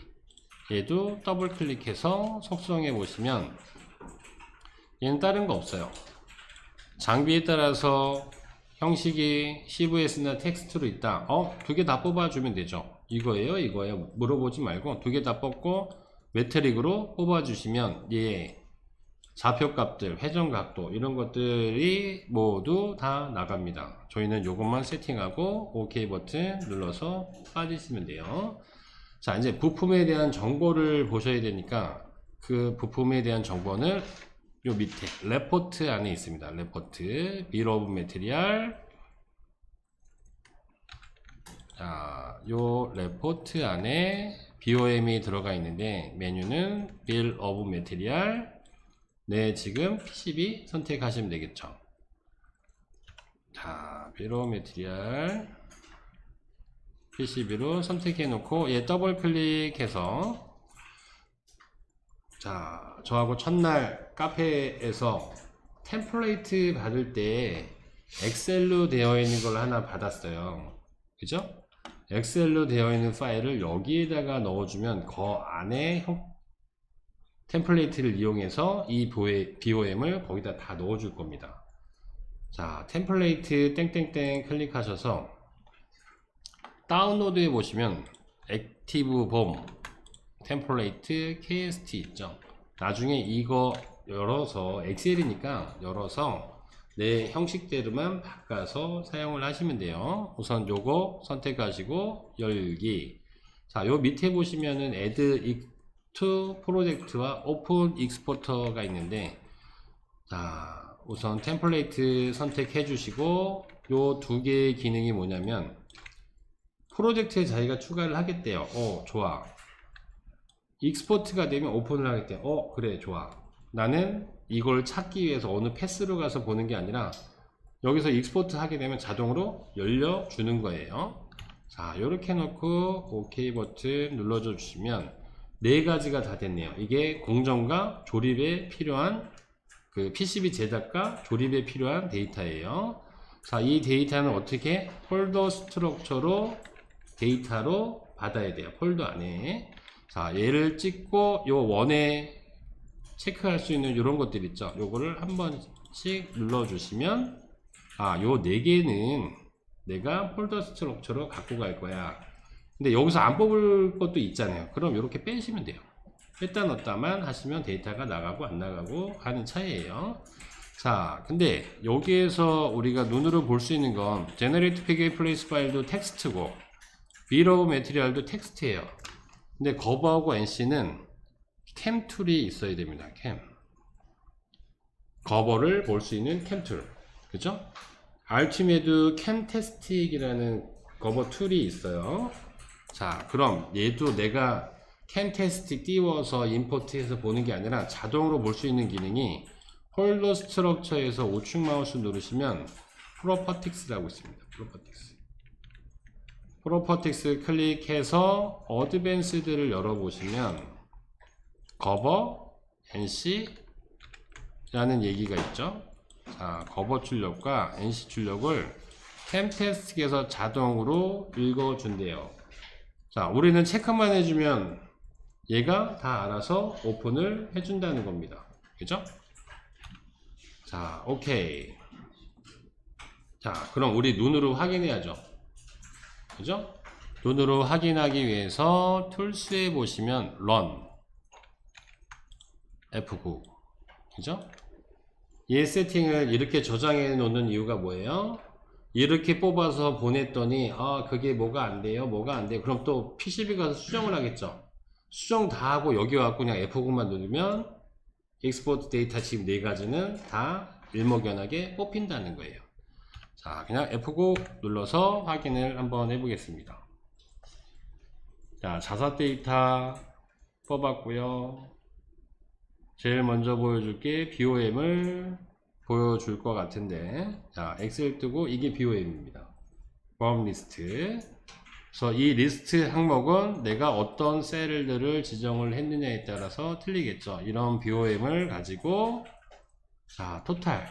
Speaker 1: 얘도 더블 클릭해서 속성해 보시면 얘는 다른 거 없어요. 장비에 따라서 형식이 CVS나 텍스트로 있다. 두 개 다 뽑아주면 되죠. 이거예요? 물어보지 말고 두 개 다 뽑고 매트릭으로 뽑아주시면 좌표값들, 회전각도 이런 것들이 모두 다 나갑니다. 저희는 요것만 세팅하고 OK 버튼 눌러서 빠지시면 돼요. 자, 이제 부품에 대한 정보를 보셔야 되니까 그 부품에 대한 정보는 요 밑에 레포트 안에 있습니다. 레포트, Bill of Material. 자, 요 레포트 안에 BOM이 들어가 있는데 메뉴는 Bill of Material. 네, 지금 PCB 선택하시면 되겠죠. 자, Bill of Material PCB로 선택해 놓고 얘 더블 클릭해서 자, 저하고 첫날 카페에서 템플레이트 받을 때 엑셀로 되어 있는 걸 하나 받았어요. 그죠? 엑셀로 되어 있는 파일을 여기에다가 넣어주면 그 안에 템플레이트를 이용해서 이 BOM을 거기다 다 넣어줄 겁니다. 자, 템플레이트 땡땡땡 클릭하셔서 다운로드해 보시면 액티브 봄 템플레이트 KST 있죠. 나중에 이거 열어서 엑셀이니까 열어서 내 형식대로만 바꿔서 사용을 하시면 돼요. 우선 요거 선택하시고 열기. 자, 요 밑에 보시면은 Add to Project와 Open Exporter가 있는데, 자, 우선 템플레이트 선택해 주시고 요 두 개의 기능이 뭐냐면 프로젝트에 자기가 추가를 하겠대요. 좋아. 익스포트가 되면 오픈을 하겠대요. 그래, 좋아. 나는 이걸 찾기 위해서 어느 패스로 가서 보는 게 아니라 여기서 익스포트 하게 되면 자동으로 열려주는 거예요. 자, 이렇게 놓고 OK 버튼 눌러줘 주시면 네 가지가 다 됐네요. 이게 공정과 조립에 필요한 그 PCB 제작과 조립에 필요한 데이터예요. 자, 이 데이터는 어떻게 폴더 스트럭처로 데이터로 받아야 돼요. 폴더 안에. 자, 얘를 찍고 요 원에 체크할 수 있는 이런 것들 있죠. 요거를 한 번씩 눌러주시면 요 네 개는 내가 폴더 스트럭처로 갖고 갈 거야. 근데 여기서 안 뽑을 것도 있잖아요. 그럼 이렇게 빼시면 돼요. 뺐다 넣었다만 하시면 데이터가 나가고 안 나가고 하는 차이예요. 자, 근데 여기에서 우리가 눈으로 볼 수 있는 건 Generate Pick and Place 파일도 텍스트고 Bill of Material도 텍스트예요. 근데 거버하고 NC는 캠 툴이 있어야 됩니다. 캠. 거버를 볼 수 있는 캠 툴. 그죠? 알티메드 캠테스틱이라는 커버 툴이 있어요. 자, 그럼 얘도 내가 캠테스틱 띄워서 임포트해서 보는 게 아니라 자동으로 볼 수 있는 기능이 폴더 스트럭처에서 우측 마우스 누르시면 프로퍼틱스라고 있습니다. 프로퍼틱스 클릭해서 어드밴스드를 열어보시면 커버 NC 라는 얘기가 있죠. 자, 커버 출력과 NC 출력을 캠테스틱에서 자동으로 읽어준대요. 자, 우리는 체크만 해주면 얘가 다 알아서 오픈을 해준다는 겁니다. 그죠? 자, 오케이. 자, 그럼 우리 눈으로 확인해야죠. 그죠? 눈으로 확인하기 위해서 툴스에 보시면 run F9. 그죠? 얘 세팅을 이렇게 저장해 놓는 이유가 뭐예요? 이렇게 뽑아서 보냈더니 그게 뭐가 안 돼요? 뭐가 안 돼요? 그럼 또 PCB 가서 수정을 하겠죠. 수정 다 하고 여기 와서 그냥 F9만 누르면 익스포트 데이터 지금 4가지는 다 일목연하게 뽑힌다는 거예요. 자, 그냥 F9 눌러서 확인을 한번 해보겠습니다. 자, 자사 데이터 뽑았고요. 제일 먼저 보여줄 게 BOM을 보여줄 것 같은데, 자, 엑셀 뜨고 이게 BOM입니다. 범 리스트. 그래서 이 리스트 항목은 내가 어떤 셀들을 지정을 했느냐에 따라서 틀리겠죠. 이런 BOM을 가지고, 자, 토탈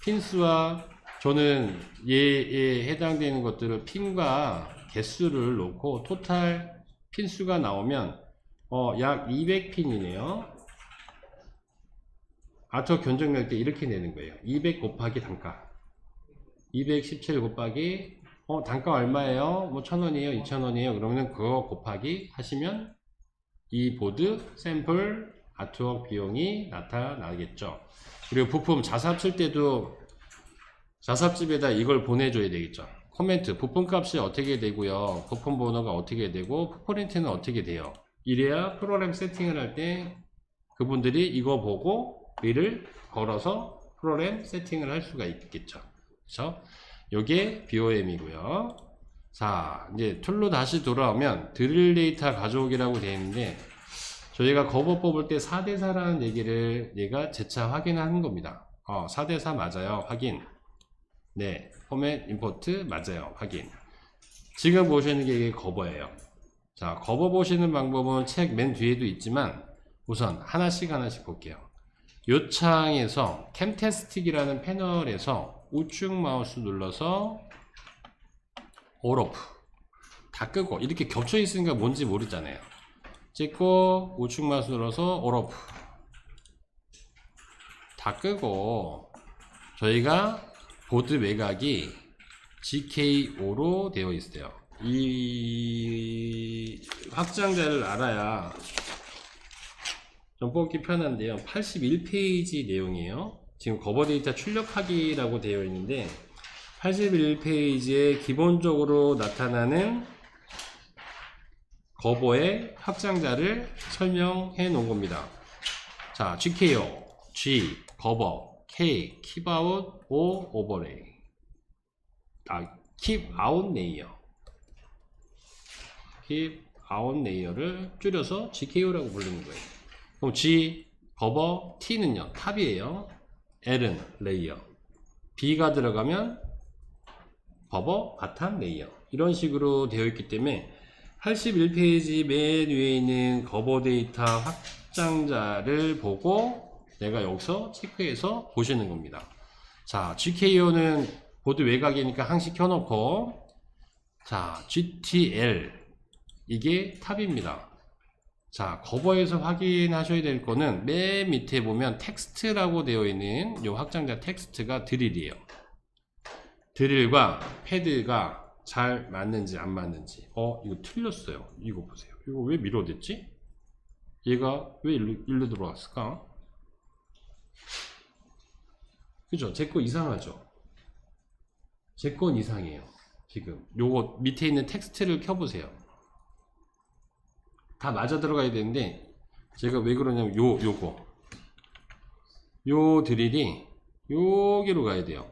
Speaker 1: 핀수와 저는 얘에 해당되는 것들을 핀과 개수를 놓고 토탈 핀수가 나오면 약 200핀이네요. 아토 견적 낼 때 이렇게 내는 거예요. 200 곱하기 단가 217 곱하기 단가 얼마예요? 뭐 1000원이에요? 2000원이에요? 그러면 그거 곱하기 하시면 이 보드 샘플 아트웍 비용이 나타나겠죠. 그리고 부품 자사 칠 때도 자사집에다 이걸 보내줘야 되겠죠. 코멘트 부품 값이 어떻게 되고요, 부품 번호가 어떻게 되고 풋프린트는 어떻게 돼요. 이래야 프로그램 세팅을 할 때 그분들이 이거 보고 글을 걸어서 프로그램 세팅을 할 수가 있겠죠. 그렇죠? 요게 BOM이고요. 자, 이제 툴로 다시 돌아오면 드릴 데이터 가져오기라고 되어 있는데, 저희가 커버 뽑을 때 4대4라는 얘기를 얘가 재차 확인하는 겁니다. 4대4 맞아요. 확인. 네, 포맷 임포트 맞아요. 확인. 지금 보시는 게 이게 커버예요. 자, 커버 보시는 방법은 책 맨 뒤에도 있지만 우선 하나씩 볼게요. 요 창에서 캠테스틱이라는 패널에서 우측 마우스 눌러서 all off 다 끄고, 이렇게 겹쳐 있으니까 뭔지 모르잖아요. 찍고 우측 마우스 눌러서 all off 다 끄고, 저희가 보드 외곽이 GK5로 되어 있어요. 이 확장자를 알아야 좀 뽑기 편한데요. 81페이지 내용이에요. 지금 커버 데이터 출력하기라고 되어 있는데 81페이지에 기본적으로 나타나는 커버의 확장자를 설명해 놓은 겁니다. 자, GKO, G, 커버, K, keep out, O, overlay. keep out layer. keep out layer를 줄여서 GKO라고 부르는 거예요. 그럼 G, 커버, T는요, 탑이에요. L은 레이어. B가 들어가면 커버, 바탕, 레이어. 이런 식으로 되어 있기 때문에 81페이지 맨 위에 있는 커버 데이터 확장자를 보고 내가 여기서 체크해서 보시는 겁니다. 자, GKO는 보드 외곽이니까 항시 켜놓고, 자, GTL 이게 탑입니다. 자, 커버에서 확인하셔야 될 거는 맨 밑에 보면 텍스트라고 되어 있는 이 확장자 텍스트가 드릴이에요. 드릴과 패드가 잘 맞는지 안 맞는지. 이거 틀렸어요. 이거 보세요. 이거 왜 미러됐지? 얘가 왜 일로 들어왔을까? 그죠? 제 거 이상하죠? 제 건 이상해요. 지금 요거 밑에 있는 텍스트를 켜보세요. 다 맞아 들어가야 되는데 제가 왜 그러냐면 요 드릴이 여기로 가야 돼요.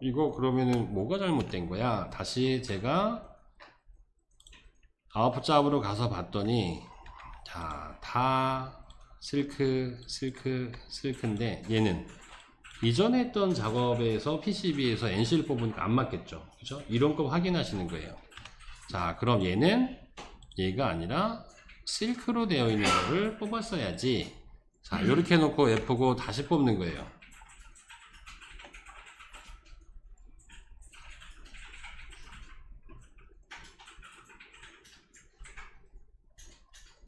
Speaker 1: 이거 그러면은 뭐가 잘못된 거야? 다시 제가 아웃풋 잡으러 가서 봤더니, 자, 다 실크인데, 얘는 이전에 했던 작업에서 PCB에서 NC를 뽑으니까 안 맞겠죠. 그죠? 이런 거 확인하시는 거예요. 자, 그럼 얘가 아니라 실크로 되어 있는 거를 뽑았어야지. 자, 이렇게 해놓고 F고 다시 뽑는 거예요.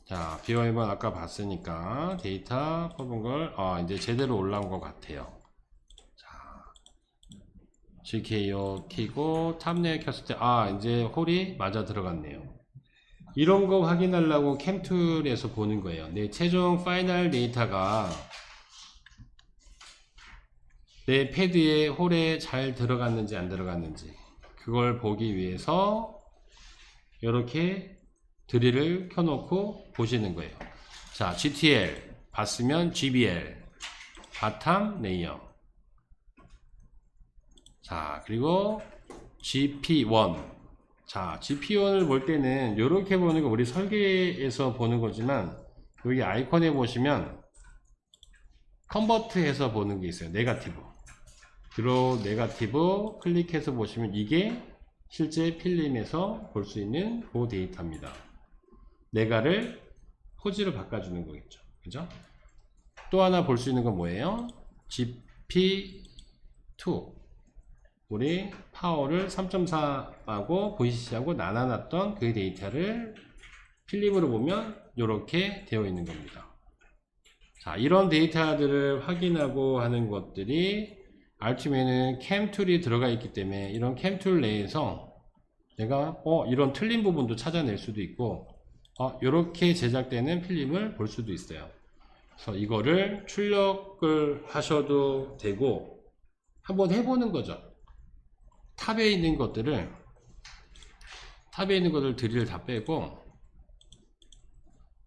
Speaker 1: 자, B1번 아까 봤으니까 데이터 뽑은 걸 이제 제대로 올라온 것 같아요. 자, GKO 키고 탑레일 켰을 때 이제 홀이 맞아 들어갔네요. 이런 거 확인하려고 캠툴에서 보는 거예요. 내 최종 파이널 데이터가 내 패드에 홀에 잘 들어갔는지 안 들어갔는지 그걸 보기 위해서 이렇게 드릴을 켜놓고 보시는 거예요. 자, GTL 봤으면 GBL 바텀 레이어. 자, 그리고 GP1. 자, GP1을 볼 때는 이렇게 보는 거 우리 설계에서 보는 거지만 여기 아이콘에 보시면 컨버트해서 보는 게 있어요. 네가티브. 드로우 네가티브 클릭해서 보시면 이게 실제 필름에서 볼 수 있는 그 데이터입니다. 네가를 포즈로 바꿔주는 거겠죠. 그죠? 또 하나 볼 수 있는 건 뭐예요? GP2. 우리 파워를 3.4하고 VCC하고 나눠놨던 그 데이터를 필름으로 보면 이렇게 되어 있는 겁니다. 자, 이런 데이터들을 확인하고 하는 것들이 알팀에는 캠툴이 들어가 있기 때문에 이런 캠툴 내에서 내가 이런 틀린 부분도 찾아낼 수도 있고 이렇게 제작되는 필름을 볼 수도 있어요. 그래서 이거를 출력을 하셔도 되고 한번 해보는 거죠. 탑에 있는 것들 드릴 다 빼고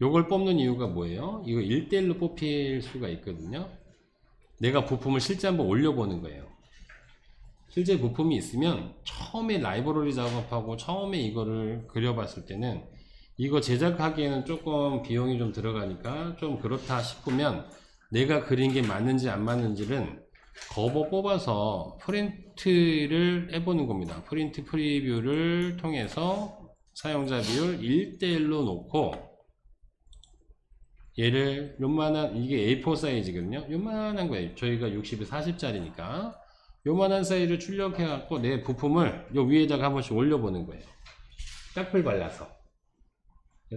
Speaker 1: 요걸 뽑는 이유가 뭐예요? 이거 1대1로 뽑힐 수가 있거든요. 내가 부품을 실제 한번 올려보는 거예요. 실제 부품이 있으면 처음에 라이브러리 작업하고 처음에 이거를 그려봤을 때는 이거 제작하기에는 조금 비용이 좀 들어가니까 좀 그렇다 싶으면 내가 그린 게 맞는지 안 맞는지는 거버 뽑아서 프린트를 해보는 겁니다. 프린트 프리뷰를 통해서 사용자 비율 1대1로 놓고 얘를 요만한, 이게 A4 사이즈거든요. 요만한 거예요. 저희가 60에 40짜리니까 요만한 사이즈를 출력해 갖고 내 부품을 요 위에다가 한 번씩 올려보는 거예요. 딱풀 발라서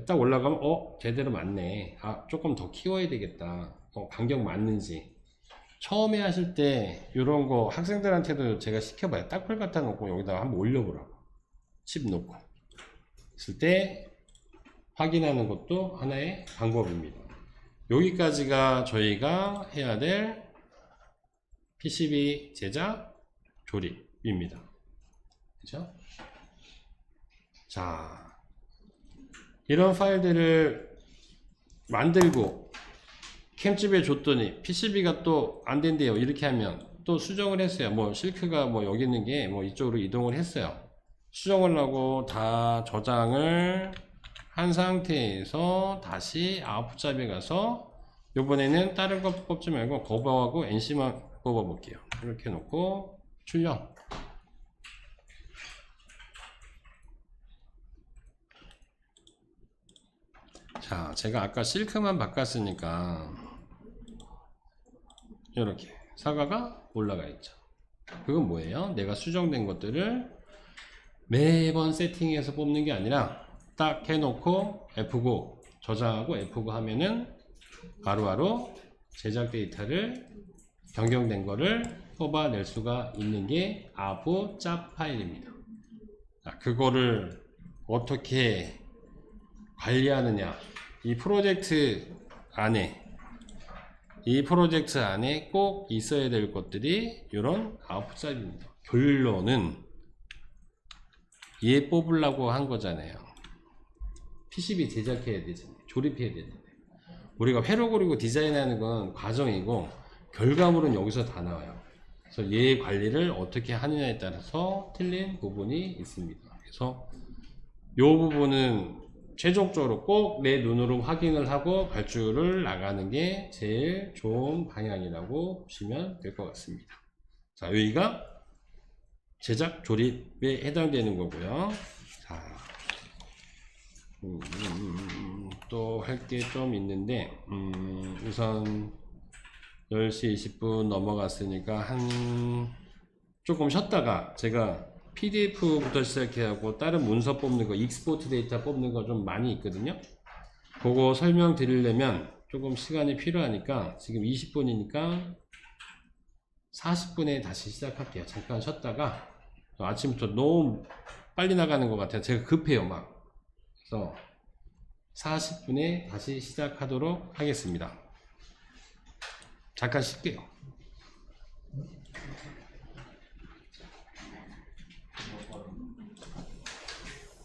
Speaker 1: 딱 올라가면 제대로 맞네. 조금 더 키워야 되겠다. 간격 맞는지. 처음에 하실 때 이런 거 학생들한테도 제가 시켜봐요. 딱풀 갖다 놓고 여기다가 한번 올려보라고. 칩 놓고 있을 때 확인하는 것도 하나의 방법입니다. 여기까지가 저희가 해야 될 PCB 제작 조립입니다. 그죠? 자, 이런 파일들을 만들고 캠집에 줬더니 PCB가 또 안 된대요. 이렇게 하면 또 수정을 했어요. 뭐 실크가 뭐 여기 있는 게 뭐 이쪽으로 이동을 했어요. 수정을 하고 다 저장을 한 상태에서 다시 아웃풋 잡에 가서 요번에는 다른 거 뽑지 말고 거버하고 NC만 뽑아 볼게요. 이렇게 놓고 출력. 자, 제가 아까 실크만 바꿨으니까 이렇게 사과가 올라가 있죠. 그건 뭐예요? 내가 수정된 것들을 매번 세팅해서 뽑는 게 아니라 딱 해놓고 F9 저장하고 F9 하면은 바로바로 제작 데이터를 변경된 거를 뽑아낼 수가 있는 게 아부 짭 파일입니다. 자, 그거를 어떻게 관리하느냐. 이 프로젝트 안에 꼭 있어야 될 것들이 이런 아웃풋 짭입니다. 결론은 얘 뽑으려고 한 거잖아요. PCB 제작해야 되잖아요. 조립해야 되잖아요. 우리가 회로 그리고 디자인하는 건 과정이고 결과물은 여기서 다 나와요. 그래서 얘 관리를 어떻게 하느냐에 따라서 틀린 부분이 있습니다. 그래서 이 부분은 최종적으로 꼭 내 눈으로 확인을 하고 발주를 나가는 게 제일 좋은 방향이라고 보시면 될 것 같습니다. 자, 여기가 제작 조립에 해당되는 거고요. 자, 또 할 게 좀 있는데, 우선 10시 20분 넘어갔으니까 조금 쉬었다가 제가 PDF부터 시작해하고 다른 문서 뽑는 거, 익스포트 데이터 뽑는 거 좀 많이 있거든요. 그거 설명드리려면 조금 시간이 필요하니까 지금 20분이니까 40분에 다시 시작할게요. 잠깐 쉬었다가 아침부터 너무 빨리 나가는 것 같아요. 제가 급해요 막. 그래서 40분에 다시 시작하도록 하겠습니다. 잠깐 쉴게요.